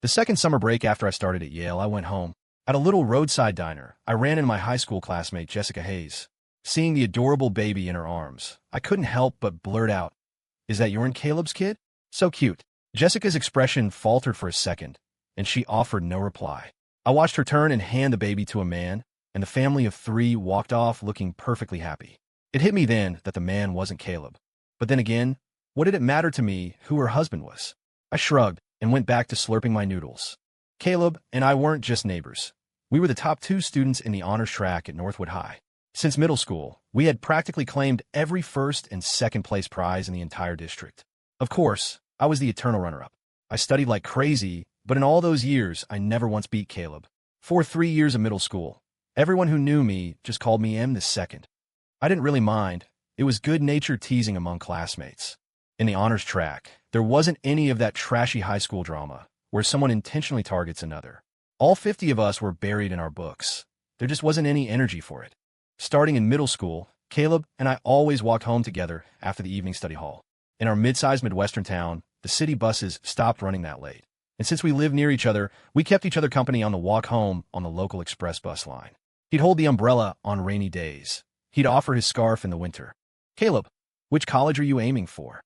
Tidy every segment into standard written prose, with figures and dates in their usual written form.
The second summer break after I started at Yale, I went home. At a little roadside diner, I ran into my high school classmate, Jessica Hayes. Seeing the adorable baby in her arms, I couldn't help but blurt out, "Is that your and Caleb's kid? So cute." Jessica's expression faltered for a second, and she offered no reply. I watched her turn and hand the baby to a man, and the family of three walked off looking perfectly happy. It hit me then that the man wasn't Caleb. But then again, what did it matter to me who her husband was? I shrugged and went back to slurping my noodles. Caleb and I weren't just neighbors. We were the top two students in the honors track at Northwood High. Since middle school, we had practically claimed every first and second place prize in the entire district. Of course, I was the eternal runner-up. I studied like crazy, but in all those years, I never once beat Caleb. For 3 years of middle school, everyone who knew me just called me M the second. I didn't really mind. It was good-natured teasing among classmates. In the honors track, there wasn't any of that trashy high school drama where someone intentionally targets another. All 50 of us were buried in our books. There just wasn't any energy for it. Starting in middle school, Caleb and I always walked home together after the evening study hall. In our mid-sized Midwestern town, the city buses stopped running that late. And since we lived near each other, we kept each other company on the walk home on the local express bus line. He'd hold the umbrella on rainy days. He'd offer his scarf in the winter. "Caleb, which college are you aiming for?"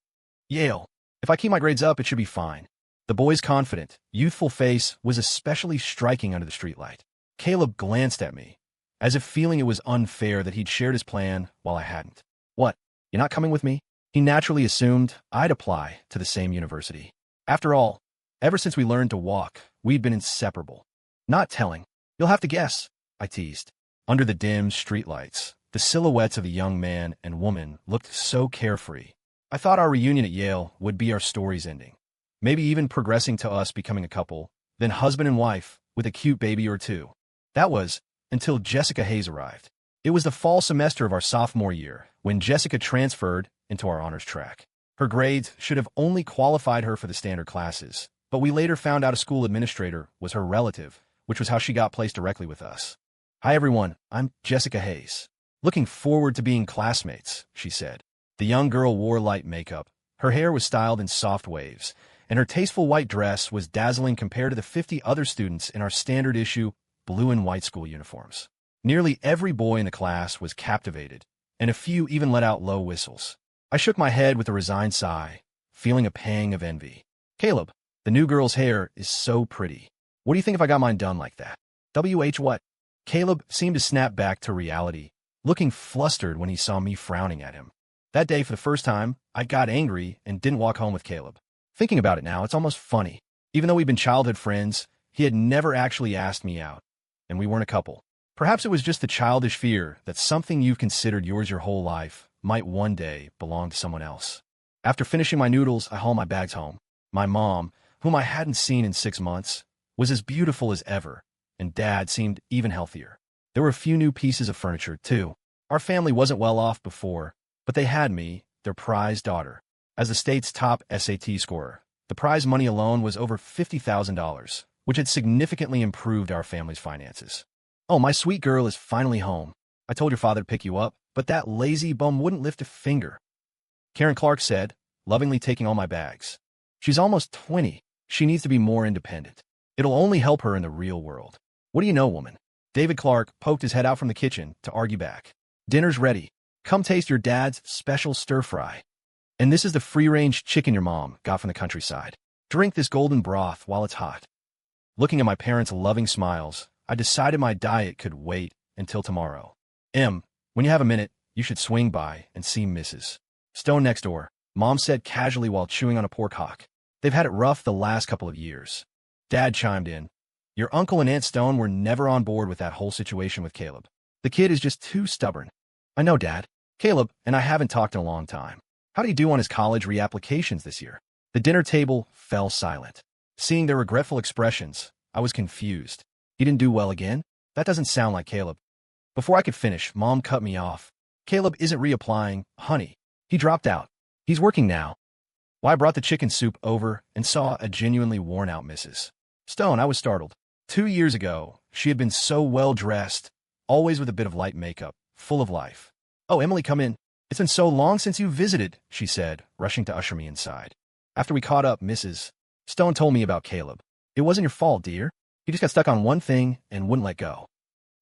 "Yale. If I keep my grades up, it should be fine." The boy's confident, youthful face was especially striking under the streetlight. Caleb glanced at me, as if feeling it was unfair that he'd shared his plan while I hadn't. "What, you're not coming with me?" He naturally assumed I'd apply to the same university. After all, ever since we learned to walk, we'd been inseparable. "Not telling. You'll have to guess," I teased. Under the dim streetlights, the silhouettes of the young man and woman looked so carefree. I thought our reunion at Yale would be our story's ending. Maybe even progressing to us becoming a couple, then husband and wife, with a cute baby or two. That was until Jessica Hayes arrived. It was the fall semester of our sophomore year when Jessica transferred into our honors track. Her grades should have only qualified her for the standard classes, but we later found out a school administrator was her relative, which was how she got placed directly with us. "Hi everyone, I'm Jessica Hayes. Looking forward to being classmates," she said. The young girl wore light makeup. Her hair was styled in soft waves, and her tasteful white dress was dazzling compared to the 50 other students in our standard issue blue and white school uniforms. Nearly every boy in the class was captivated, and a few even let out low whistles. I shook my head with a resigned sigh, feeling a pang of envy. "Caleb, the new girl's hair is so pretty. What do you think if I got mine done like that?" "WH what?" Caleb seemed to snap back to reality, looking flustered when he saw me frowning at him. That day, for the first time, I got angry and didn't walk home with Caleb. Thinking about it now, it's almost funny. Even though we'd been childhood friends, he had never actually asked me out, and we weren't a couple. Perhaps it was just the childish fear that something you've considered yours your whole life might one day belong to someone else. After finishing my noodles, I hauled my bags home. My mom, whom I hadn't seen in 6 months, was as beautiful as ever, and Dad seemed even healthier. There were a few new pieces of furniture, too. Our family wasn't well off before, but they had me, their prized daughter. As the state's top SAT scorer, the prize money alone was over $50,000, which had significantly improved our family's finances. "Oh, my sweet girl is finally home. I told your father to pick you up, but that lazy bum wouldn't lift a finger," Karen Clark said, lovingly taking all my bags. "She's almost 20. She needs to be more independent. It'll only help her in the real world." "What do you know, woman?" David Clark poked his head out from the kitchen to argue back. "Dinner's ready. Come taste your dad's special stir-fry. And this is the free-range chicken your mom got from the countryside. Drink this golden broth while it's hot." Looking at my parents' loving smiles, I decided my diet could wait until tomorrow. When you have a minute, you should swing by and see Mrs. Stone next door," Mom said casually while chewing on a pork hock. "They've had it rough the last couple of years." Dad chimed in. "Your uncle and Aunt Stone were never on board with that whole situation with Caleb. The kid is just too stubborn." "I know, Dad. Caleb and I haven't talked in a long time. How'd he do on his college reapplications this year?" The dinner table fell silent. Seeing their regretful expressions, I was confused. "He didn't do well again? That doesn't sound like Caleb." Before I could finish, Mom cut me off. "Caleb isn't reapplying, honey. He dropped out. He's working now." Well, I brought the chicken soup over and saw a genuinely worn-out Mrs. Stone. I was startled. 2 years ago, she had been so well-dressed, always with a bit of light makeup, full of life. "Oh, Emily, come in. It's been so long since you visited," she said, rushing to usher me inside. After we caught up, Mrs. Stone told me about Caleb. It wasn't your fault, dear. You just got stuck on one thing and wouldn't let go.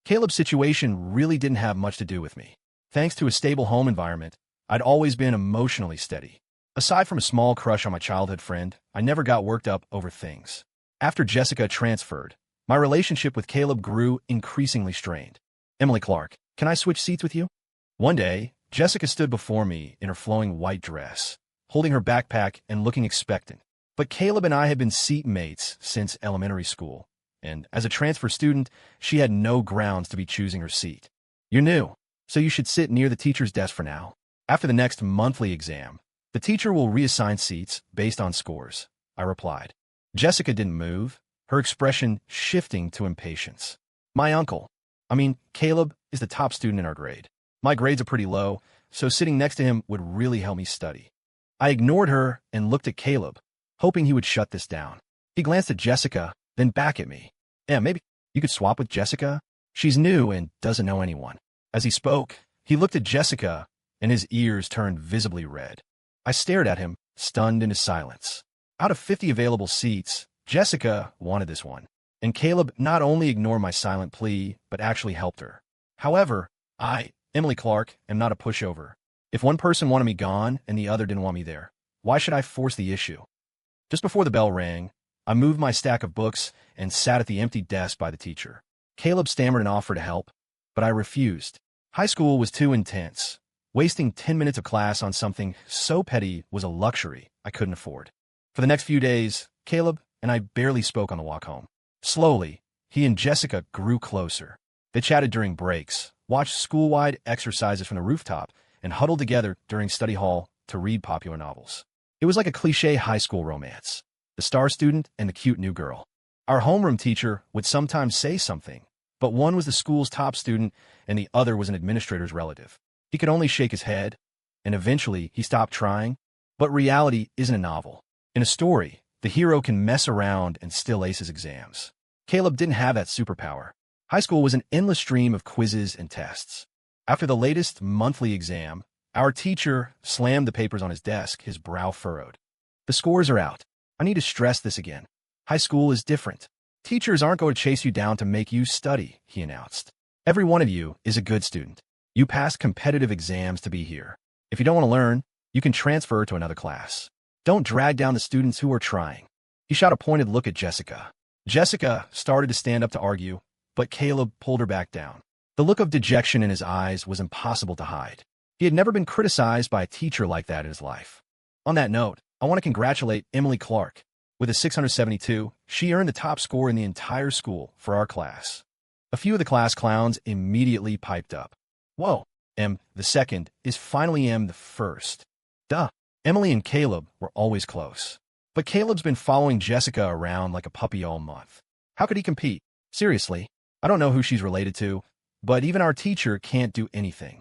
Caleb's situation really didn't have much to do with me. Thanks to a stable home environment, I'd always been emotionally steady. Aside from a small crush on my childhood friend, I never got worked up over things. After Jessica transferred, my relationship with Caleb grew increasingly strained. Emily Clark, can I switch seats with you? One day, Jessica stood before me in her flowing white dress, holding her backpack and looking expectant. But Caleb and I had been seat mates since elementary school, and as a transfer student, she had no grounds to be choosing her seat. You're new, so you should sit near the teacher's desk for now. After the next monthly exam, the teacher will reassign seats based on scores, I replied. Jessica didn't move, her expression shifting to impatience. Caleb is the top student in our grade. My grades are pretty low, so sitting next to him would really help me study. I ignored her and looked at Caleb, hoping he would shut this down. He glanced at Jessica, then back at me. Maybe you could swap with Jessica? She's new and doesn't know anyone. As he spoke, he looked at Jessica, and his ears turned visibly red. I stared at him, stunned into silence. Out of 50 available seats, Jessica wanted this one, and Caleb not only ignored my silent plea, but actually helped her. However, Emily Clark, am not a pushover. If one person wanted me gone and the other didn't want me there, why should I force the issue? Just before the bell rang, I moved my stack of books and sat at the empty desk by the teacher. Caleb stammered an offer to help, but I refused. High school was too intense. Wasting 10 minutes of class on something so petty was a luxury I couldn't afford. For the next few days, Caleb and I barely spoke on the walk home. Slowly, he and Jessica grew closer. They chatted during breaks, watched school-wide exercises from the rooftop, and huddled together during study hall to read popular novels. It was like a cliché high school romance, the star student and the cute new girl. Our homeroom teacher would sometimes say something, but one was the school's top student and the other was an administrator's relative. He could only shake his head, and eventually he stopped trying. But reality isn't a novel. In a story, the hero can mess around and still ace his exams. Caleb didn't have that superpower. High school was an endless stream of quizzes and tests. After the latest monthly exam, our teacher slammed the papers on his desk, his brow furrowed. The scores are out. I need to stress this again. High school is different. Teachers aren't going to chase you down to make you study, he announced. Every one of you is a good student. You passed competitive exams to be here. If you don't want to learn, you can transfer to another class. Don't drag down the students who are trying. He shot a pointed look at Jessica. Jessica started to stand up to argue, but Caleb pulled her back down. The look of dejection in his eyes was impossible to hide. He had never been criticized by a teacher like that in his life. On that note, I want to congratulate Emily Clark. With a 672, she earned the top score in the entire school for our class. A few of the class clowns immediately piped up. Whoa, M the second is finally M the first. Duh. Emily and Caleb were always close. But Caleb's been following Jessica around like a puppy all month. How could he compete? Seriously, I don't know who she's related to, but even our teacher can't do anything.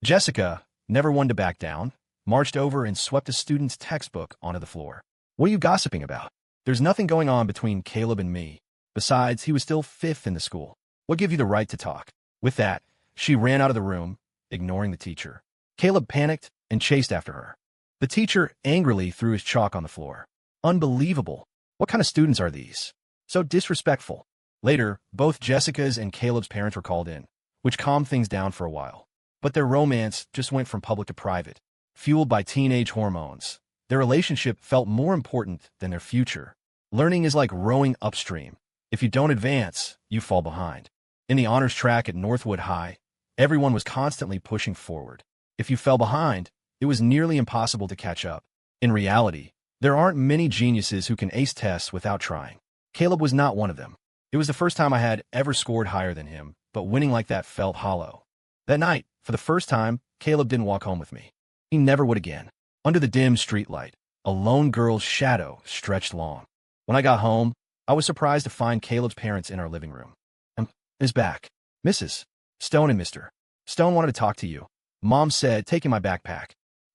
Jessica, never one to back down, marched over and swept a student's textbook onto the floor. What are you gossiping about? There's nothing going on between Caleb and me. Besides, he was still fifth in the school. What gave you the right to talk? With that, she ran out of the room, ignoring the teacher. Caleb panicked and chased after her. The teacher angrily threw his chalk on the floor. Unbelievable. What kind of students are these? So disrespectful. Later, both Jessica's and Caleb's parents were called in, which calmed things down for a while. But their romance just went from public to private. Fueled by teenage hormones, their relationship felt more important than their future. Learning is like rowing upstream. If you don't advance, you fall behind. In the honors track at Northwood High, everyone was constantly pushing forward. If you fell behind, it was nearly impossible to catch up. In reality, there aren't many geniuses who can ace tests without trying. Caleb was not one of them. It was the first time I had ever scored higher than him, but winning like that felt hollow. That night, for the first time, Caleb didn't walk home with me. He never would again. Under the dim streetlight, a lone girl's shadow stretched long. When I got home, I was surprised to find Caleb's parents in our living room. Is back. Mrs. Stone and Mr. Stone wanted to talk to you. Mom said, taking my backpack.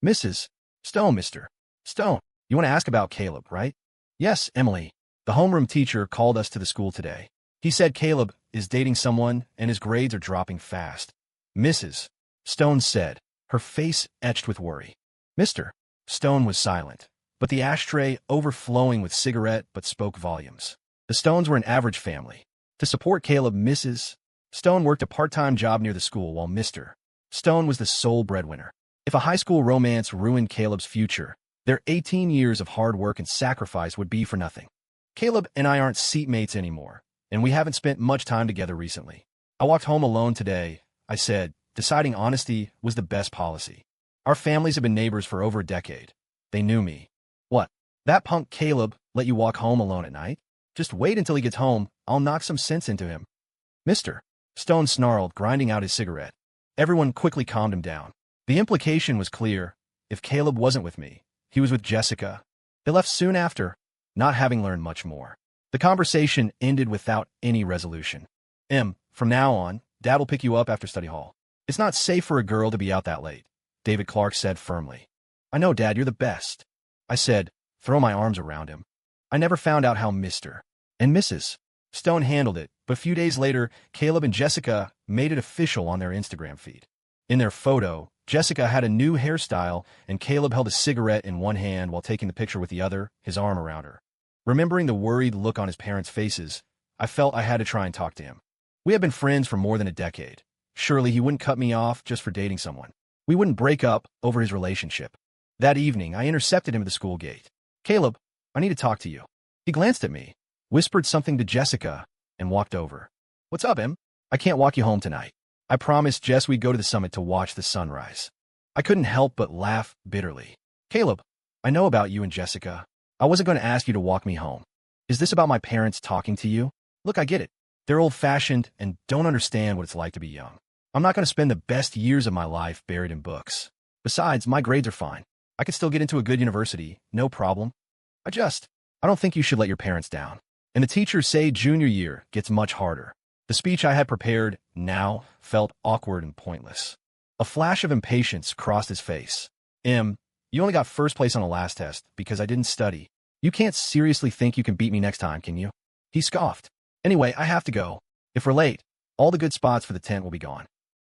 Mrs. Stone, Mr. Stone, you want to ask about Caleb, right? Yes, Emily. The homeroom teacher called us to the school today. He said Caleb is dating someone and his grades are dropping fast. Mrs. Stone said, her face etched with worry. Mr. Stone was silent, but the ashtray overflowing with cigarette but spoke volumes. The Stones were an average family. To support Caleb, Mrs. Stone worked a part-time job near the school while Mr. Stone was the sole breadwinner. If a high school romance ruined Caleb's future, their 18 years of hard work and sacrifice would be for nothing. Caleb and I aren't seatmates anymore, and we haven't spent much time together recently. I walked home alone today, I said, deciding honesty was the best policy. Our families have been neighbors for over a decade. They knew me. What? That punk Caleb let you walk home alone at night? Just wait until he gets home. I'll knock some sense into him. Mr. Stone snarled, grinding out his cigarette. Everyone quickly calmed him down. The implication was clear. If Caleb wasn't with me, he was with Jessica. They left soon after, not having learned much more. The conversation ended without any resolution. From now on, Dad will pick you up after study hall. It's not safe for a girl to be out that late, David Clark said firmly. I know, Dad, you're the best, I said, throw my arms around him. I never found out how Mr. and Mrs. Stone handled it, but a few days later, Caleb and Jessica made it official on their Instagram feed. In their photo, Jessica had a new hairstyle, and Caleb held a cigarette in one hand while taking the picture with the other, his arm around her. Remembering the worried look on his parents' faces, I felt I had to try and talk to him. We had been friends for more than a decade. Surely he wouldn't cut me off just for dating someone. We wouldn't break up over his relationship. That evening, I intercepted him at the school gate. Caleb, I need to talk to you. He glanced at me, whispered something to Jessica, and walked over. What's up, Em? I can't walk you home tonight. I promised Jess we'd go to the summit to watch the sunrise. I couldn't help but laugh bitterly. Caleb, I know about you and Jessica. I wasn't going to ask you to walk me home. Is this about my parents talking to you? Look, I get it. They're old-fashioned and don't understand what it's like to be young. I'm not going to spend the best years of my life buried in books. Besides, my grades are fine. I could still get into a good university, no problem. I don't think you should let your parents down. And the teachers say junior year gets much harder. The speech I had prepared now felt awkward and pointless. A flash of impatience crossed his face. You only got first place on the last test because I didn't study. You can't seriously think you can beat me next time, can you? He scoffed. Anyway, I have to go. If we're late, all the good spots for the tent will be gone.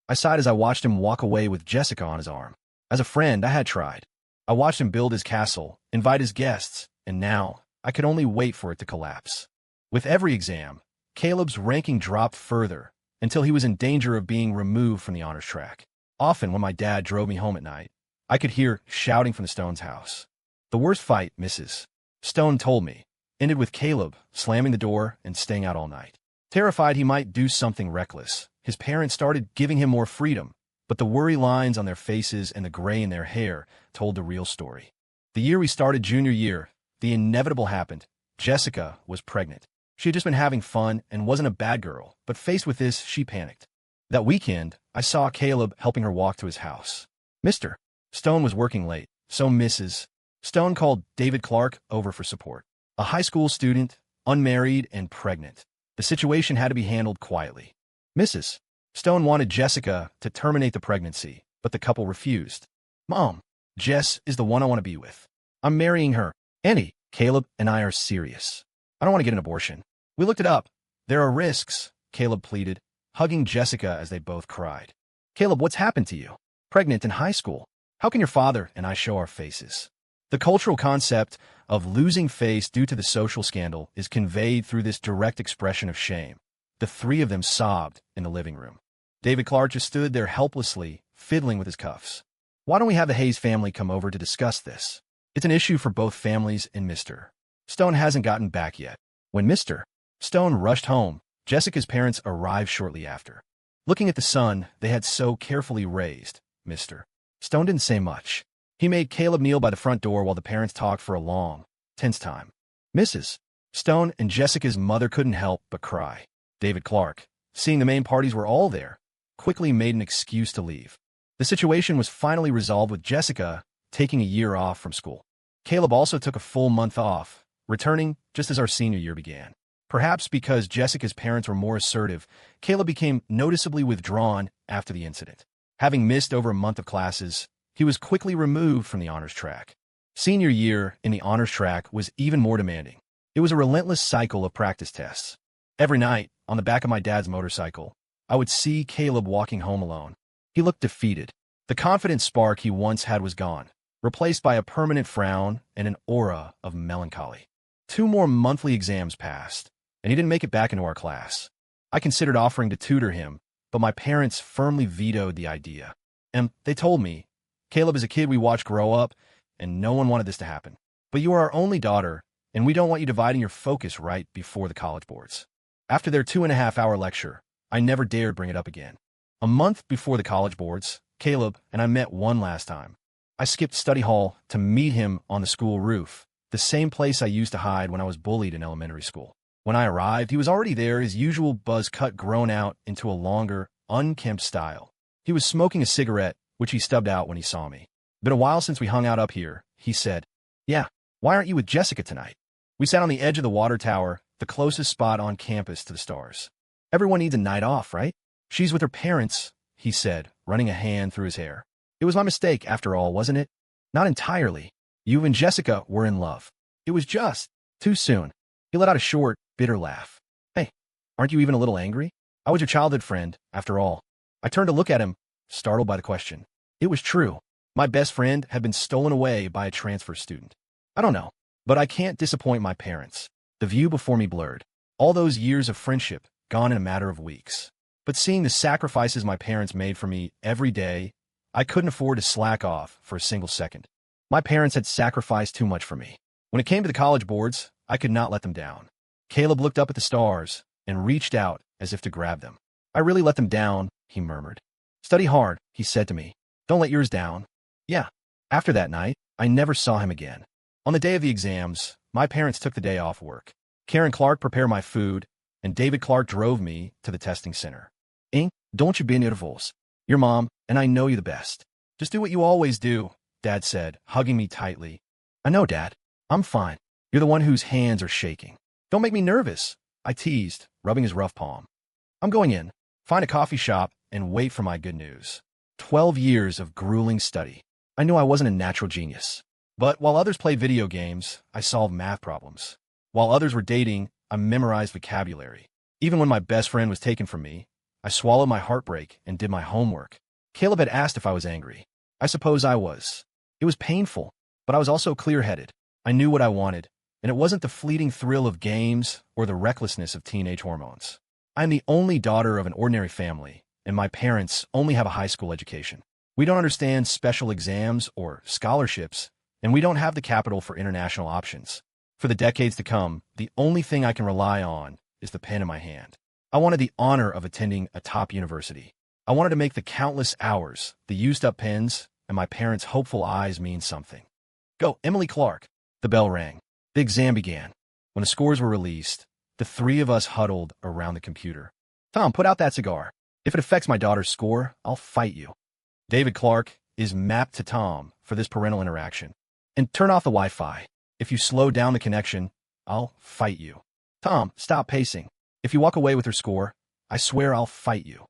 I sighed as I watched him walk away with Jessica on his arm. As a friend, I had tried. I watched him build his castle, invite his guests, and now I could only wait for it to collapse. With every exam, Caleb's ranking dropped further until he was in danger of being removed from the honors track. Often, when my dad drove me home at night, I could hear shouting from the Stones' house. The worst fight, Mrs. Stone told me, ended with Caleb slamming the door and staying out all night. Terrified he might do something reckless, his parents started giving him more freedom, but the worry lines on their faces and the gray in their hair told the real story. The year we started junior year, the inevitable happened. Jessica was pregnant. She had just been having fun and wasn't a bad girl, but faced with this, she panicked. That weekend, I saw Caleb helping her walk to his house. Mr. Stone was working late, so Mrs. Stone called David Clark over for support. A high school student, unmarried and pregnant. The situation had to be handled quietly. Mrs. Stone wanted Jessica to terminate the pregnancy, but the couple refused. Mom, Jess is the one I want to be with. I'm marrying her. Annie, Caleb and I are serious. I don't want to get an abortion. We looked it up. There are risks, Caleb pleaded, hugging Jessica as they both cried. Caleb, what's happened to you? Pregnant in high school. How can your father and I show our faces? The cultural concept of losing face due to the social scandal is conveyed through this direct expression of shame. The three of them sobbed in the living room. David Clark just stood there helplessly, fiddling with his cuffs. Why don't we have the Hayes family come over to discuss this? It's an issue for both families, and Mr. Stone hasn't gotten back yet. When Mr. Stone rushed home, Jessica's parents arrived shortly after. Looking at the son they had so carefully raised, Mr. Stone didn't say much. He made Caleb kneel by the front door while the parents talked for a long, tense time. Mrs. Stone and Jessica's mother couldn't help but cry. David Clark, seeing the main parties were all there, quickly made an excuse to leave. The situation was finally resolved with Jessica taking a year off from school. Caleb also took a full month off, returning just as our senior year began. Perhaps because Jessica's parents were more assertive, Caleb became noticeably withdrawn after the incident. Having missed over a month of classes, he was quickly removed from the honors track. Senior year in the honors track was even more demanding. It was a relentless cycle of practice tests. Every night, on the back of my dad's motorcycle, I would see Caleb walking home alone. He looked defeated. The confident spark he once had was gone, replaced by a permanent frown and an aura of melancholy. 2 more monthly exams passed, and he didn't make it back into our class. I considered offering to tutor him, but my parents firmly vetoed the idea. And they told me, Caleb is a kid we watched grow up, and no one wanted this to happen. But you are our only daughter, and we don't want you dividing your focus right before the college boards. After their 2.5-hour lecture, I never dared bring it up again. A month before the college boards, Caleb and I met one last time. I skipped study hall to meet him on the school roof, the same place I used to hide when I was bullied in elementary school. When I arrived, he was already there, his usual buzz cut grown out into a longer, unkempt style. He was smoking a cigarette, which he stubbed out when he saw me. Been a while since we hung out up here, he said. Yeah, why aren't you with Jessica tonight? We sat on the edge of the water tower, the closest spot on campus to the stars. Everyone needs a night off, right? She's with her parents, he said, running a hand through his hair. It was my mistake, after all, wasn't it? Not entirely. You and Jessica were in love. It was just too soon. He let out a short, bitter laugh. Hey, aren't you even a little angry? I was your childhood friend, after all. I turned to look at him, startled by the question. It was true. My best friend had been stolen away by a transfer student. I don't know, but I can't disappoint my parents. The view before me blurred. All those years of friendship, gone in a matter of weeks. But seeing the sacrifices my parents made for me every day, I couldn't afford to slack off for a single second. My parents had sacrificed too much for me. When it came to the college boards, I could not let them down. Caleb looked up at the stars and reached out as if to grab them. I really let them down, he murmured. Study hard, he said to me. Don't let yours down. Yeah. After that night, I never saw him again. On the day of the exams, my parents took the day off work. Karen Clark prepared my food, and David Clark drove me to the testing center. Don't you be nervous. Your mom, and I know you the best. Just do what you always do, Dad said, hugging me tightly. I know, Dad. I'm fine. You're the one whose hands are shaking. Don't make me nervous, I teased, rubbing his rough palm. I'm going in, find a coffee shop, and wait for my good news. 12 years of grueling study. I knew I wasn't a natural genius. But while others played video games, I solved math problems. While others were dating, I memorized vocabulary. Even when my best friend was taken from me, I swallowed my heartbreak and did my homework. Caleb had asked if I was angry. I suppose I was. It was painful, but I was also clear-headed. I knew what I wanted, and it wasn't the fleeting thrill of games or the recklessness of teenage hormones. I'm the only daughter of an ordinary family, and my parents only have a high school education. We don't understand special exams or scholarships, and we don't have the capital for international options. For the decades to come, the only thing I can rely on is the pen in my hand. I wanted the honor of attending a top university. I wanted to make the countless hours, the used-up pens, and my parents' hopeful eyes mean something. Go, Emily Clark. The bell rang. The exam began. When the scores were released, the three of us huddled around the computer. Tom, put out that cigar. If it affects my daughter's score, I'll fight you. David Clark is mapped to Tom for this parental interaction. And turn off the Wi-Fi. If you slow down the connection, I'll fight you. Tom, stop pacing. If you walk away with her score, I swear I'll fight you.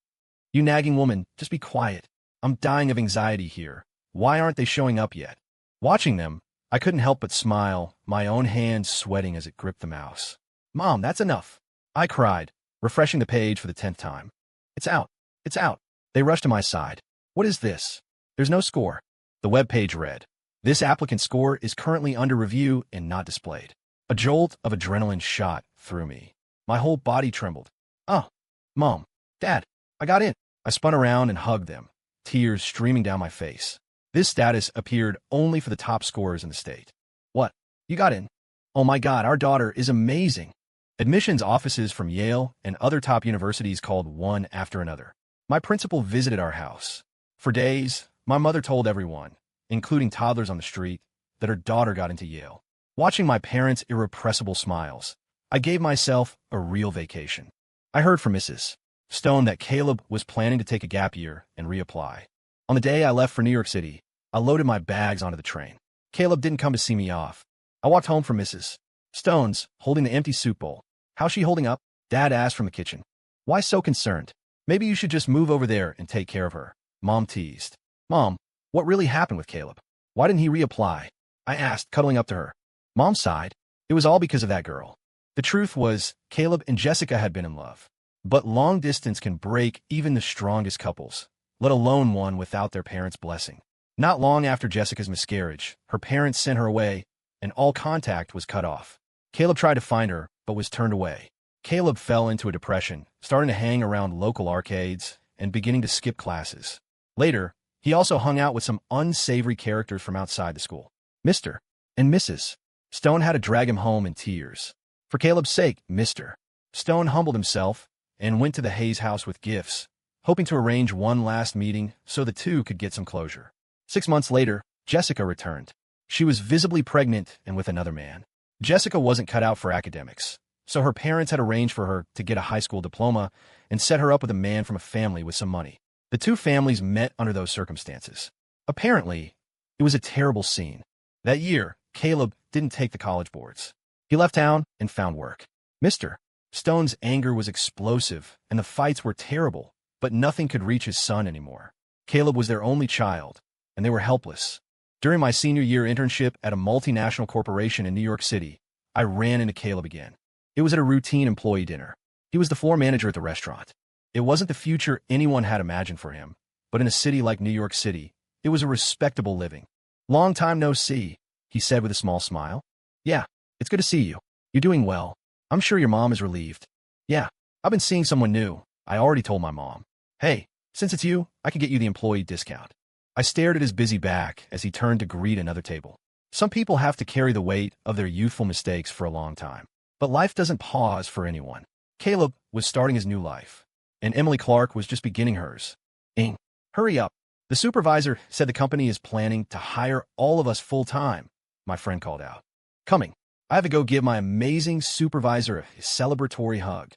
You nagging woman, just be quiet. I'm dying of anxiety here. Why aren't they showing up yet? Watching them, I couldn't help but smile, my own hand sweating as it gripped the mouse. Mom, that's enough. I cried, refreshing the page for the 10th time. It's out. It's out. They rushed to my side. What is this? There's no score. The web page read. This applicant's score is currently under review and not displayed. A jolt of adrenaline shot through me. My whole body trembled. Oh, Mom, Dad, I got in. I spun around and hugged them, tears streaming down my face. This status appeared only for the top scorers in the state. What? You got in? Oh my God, our daughter is amazing. Admissions offices from Yale and other top universities called one after another. My principal visited our house. For days, my mother told everyone, including toddlers on the street, that her daughter got into Yale. Watching my parents' irrepressible smiles, I gave myself a real vacation. I heard from Mrs. Stone that Caleb was planning to take a gap year and reapply. On the day I left for New York City, I loaded my bags onto the train. Caleb didn't come to see me off. I walked home from Mrs. Stone's, holding the empty soup bowl. How's she holding up? Dad asked from the kitchen. Why so concerned? Maybe you should just move over there and take care of her. Mom teased. Mom, what really happened with Caleb? Why didn't he reapply? I asked, cuddling up to her. Mom sighed. It was all because of that girl. The truth was, Caleb and Jessica had been in love. But long distance can break even the strongest couples, let alone one without their parents' blessing. Not long after Jessica's miscarriage, her parents sent her away, and all contact was cut off. Caleb tried to find her, but was turned away. Caleb fell into a depression, starting to hang around local arcades and beginning to skip classes. Later, he also hung out with some unsavory characters from outside the school. Mr. and Mrs. Stone had to drag him home in tears. For Caleb's sake, Mr. Stone humbled himself and went to the Hayes house with gifts, hoping to arrange one last meeting so the two could get some closure. 6 months later, Jessica returned. She was visibly pregnant and with another man. Jessica wasn't cut out for academics, so her parents had arranged for her to get a high school diploma and set her up with a man from a family with some money. The two families met under those circumstances. Apparently, it was a terrible scene. That year, Caleb didn't take the college boards. He left town and found work. Mr. Stone's anger was explosive, and the fights were terrible, but nothing could reach his son anymore. Caleb was their only child, and they were helpless. During my senior year internship at a multinational corporation in New York City, I ran into Caleb again. It was at a routine employee dinner. He was the floor manager at the restaurant. It wasn't the future anyone had imagined for him, but in a city like New York City, it was a respectable living. "Long time no see," he said with a small smile. "Yeah, it's good to see you. You're doing well. I'm sure your mom is relieved." "Yeah, I've been seeing someone new. I already told my mom." "Hey, since it's you, I can get you the employee discount." I stared at his busy back as he turned to greet another table. Some people have to carry the weight of their youthful mistakes for a long time. But life doesn't pause for anyone. Caleb was starting his new life, and Emily Clark was just beginning hers. "Ing, hurry up. The supervisor said the company is planning to hire all of us full-time," my friend called out. "Coming. I have to go give my amazing supervisor a celebratory hug."